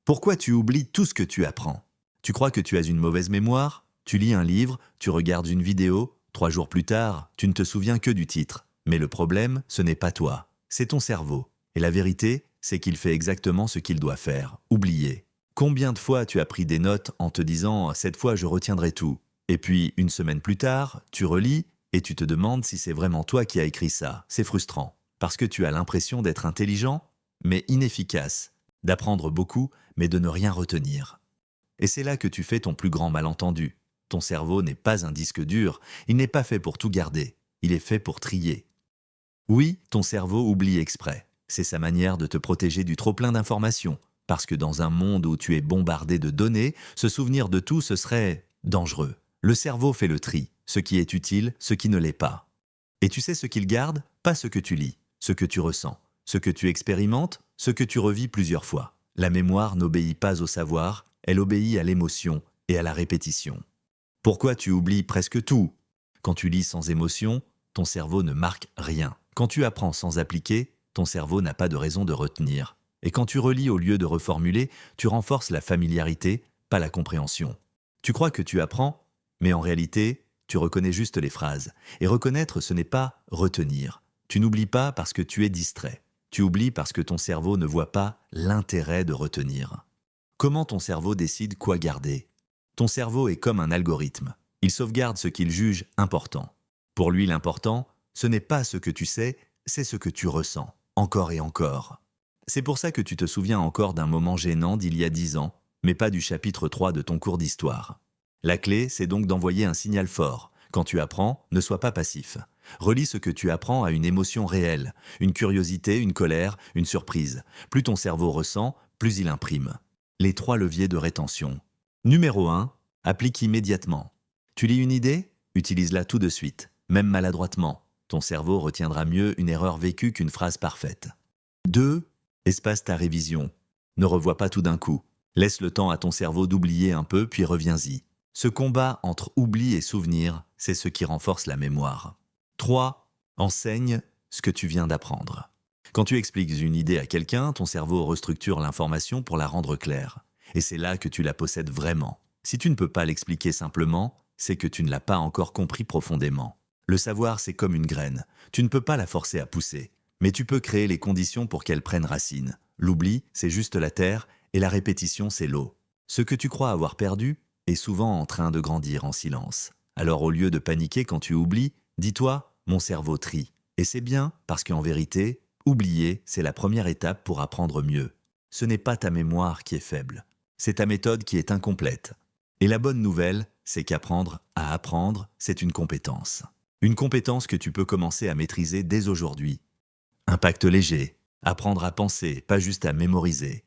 Pourquoi tu oublies tout ce que tu apprends? Tu crois que tu as une mauvaise mémoire? Tu lis un livre, tu regardes une vidéo, 3 jours plus tard, tu ne te souviens que du titre. Mais le problème, ce n'est pas toi, c'est ton cerveau. Et la vérité, c'est qu'il fait exactement ce qu'il doit faire, oublier. Combien de fois tu as pris des notes en te disant « cette fois je retiendrai tout ». Et puis, une semaine plus tard, tu relis et tu te demandes si c'est vraiment toi qui as écrit ça. C'est frustrant, parce que tu as l'impression d'être intelligent, mais inefficace, d'apprendre beaucoup, mais de ne rien retenir. Et c'est là que tu fais ton plus grand malentendu. Ton cerveau n'est pas un disque dur, il n'est pas fait pour tout garder, il est fait pour trier. Oui, ton cerveau oublie exprès. C'est sa manière de te protéger du trop-plein d'informations, parce que dans un monde où tu es bombardé de données, se souvenir de tout, ce serait dangereux. Le cerveau fait le tri, ce qui est utile, ce qui ne l'est pas. Et tu sais ce qu'il garde? Pas ce que tu lis, ce que tu ressens, ce que tu expérimentes, ce que tu revis plusieurs fois. La mémoire n'obéit pas au savoir, elle obéit à l'émotion et à la répétition. Pourquoi tu oublies presque tout? Quand tu lis sans émotion, ton cerveau ne marque rien. Quand tu apprends sans appliquer, ton cerveau n'a pas de raison de retenir. Et quand tu relis au lieu de reformuler, tu renforces la familiarité, pas la compréhension. Tu crois que tu apprends, mais en réalité, tu reconnais juste les phrases. Et reconnaître, ce n'est pas retenir. Tu n'oublies pas parce que tu es distrait. Tu oublies parce que ton cerveau ne voit pas l'intérêt de retenir. Comment ton cerveau décide quoi garder? Ton cerveau est comme un algorithme. Il sauvegarde ce qu'il juge important. Pour lui, l'important, ce n'est pas ce que tu sais, c'est ce que tu ressens, encore et encore. C'est pour ça que tu te souviens encore d'un moment gênant d'il y a 10 ans, mais pas du chapitre 3 de ton cours d'histoire. La clé, c'est donc d'envoyer un signal fort. Quand tu apprends, ne sois pas passif. Relie ce que tu apprends à une émotion réelle, une curiosité, une colère, une surprise. Plus ton cerveau ressent, plus il imprime. Les 3 leviers de rétention. Numéro 1, applique immédiatement. Tu lis une idée? Utilise-la tout de suite, même maladroitement. Ton cerveau retiendra mieux une erreur vécue qu'une phrase parfaite. 2, espace ta révision. Ne revois pas tout d'un coup. Laisse le temps à ton cerveau d'oublier un peu, puis reviens-y. Ce combat entre oubli et souvenir, c'est ce qui renforce la mémoire. 3, enseigne ce que tu viens d'apprendre. Quand tu expliques une idée à quelqu'un, ton cerveau restructure l'information pour la rendre claire. Et c'est là que tu la possèdes vraiment. Si tu ne peux pas l'expliquer simplement, c'est que tu ne l'as pas encore compris profondément. Le savoir, c'est comme une graine. Tu ne peux pas la forcer à pousser. Mais tu peux créer les conditions pour qu'elle prenne racine. L'oubli, c'est juste la terre, et la répétition, c'est l'eau. Ce que tu crois avoir perdu est souvent en train de grandir en silence. Alors au lieu de paniquer quand tu oublies, dis-toi, mon cerveau trie. Et c'est bien, parce qu'en vérité, oublier, c'est la première étape pour apprendre mieux. Ce n'est pas ta mémoire qui est faible, c'est ta méthode qui est incomplète. Et la bonne nouvelle, c'est qu'apprendre à apprendre, c'est une compétence. Une compétence que tu peux commencer à maîtriser dès aujourd'hui. Impact léger, apprendre à penser, pas juste à mémoriser.